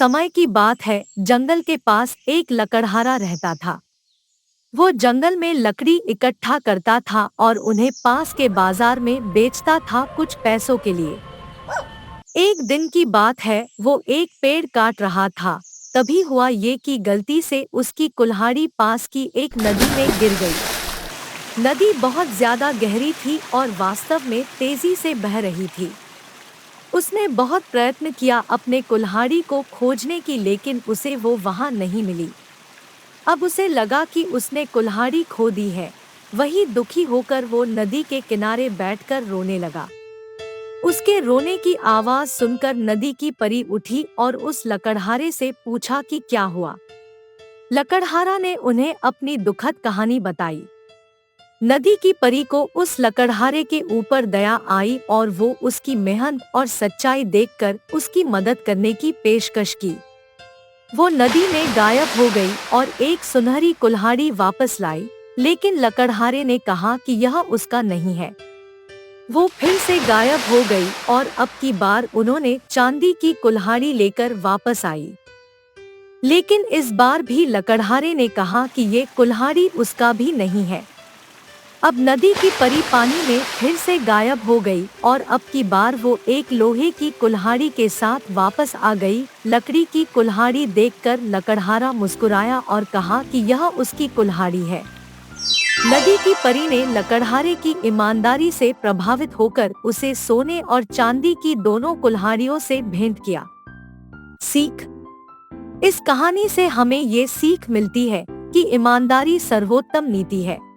समय की बात है, जंगल के पास एक लकड़हारा रहता था। वो जंगल में लकड़ी इकट्ठा करता था और उन्हें पास के बाजार में बेचता था कुछ पैसों के लिए। एक दिन की बात है, वो एक पेड़ काट रहा था। तभी हुआ ये कि गलती से उसकी कुल्हाड़ी पास की एक नदी में गिर गई। नदी बहुत ज्यादा गहरी थी और वास्तव में तेजी से बह रही थी। उसने बहुत प्रयत्न किया अपने कुल्हाड़ी को खोजने की, लेकिन उसे वो वहां नहीं मिली। अब उसे लगा कि उसने कुल्हाड़ी खो दी है। वही दुखी होकर वो नदी के किनारे बैठकर रोने लगा। उसके रोने की आवाज सुनकर नदी की परी उठी और उस लकड़हारे से पूछा कि क्या हुआ। लकड़हारा ने उन्हें अपनी दुखद कहानी बताई। नदी की परी को उस लकड़हारे के ऊपर दया आई और वो उसकी मेहनत और सच्चाई देखकर उसकी मदद करने की पेशकश की। वो नदी में गायब हो गई और एक सुनहरी कुल्हाड़ी वापस लाई, लेकिन लकड़हारे ने कहा कि यह उसका नहीं है। वो फिर से गायब हो गई और अब की बार उन्होंने चांदी की कुल्हाड़ी लेकर वापस आई। लेकिन इस बार भी लकड़हारे ने कहा कि ये कुल्हाड़ी उसका भी नहीं है। अब नदी की परी पानी में फिर से गायब हो गई और अब की बार वो एक लोहे की कुल्हाड़ी के साथ वापस आ गई। लकड़ी की कुल्हाड़ी देखकर लकड़हारा मुस्कुराया और कहा कि यह उसकी कुल्हाड़ी है। नदी की परी ने लकड़हारे की ईमानदारी से प्रभावित होकर उसे सोने और चांदी की दोनों कुल्हाड़ियों से भेंट किया। सीख: इस कहानी से हमें ये सीख मिलती है कि ईमानदारी सर्वोत्तम नीति है।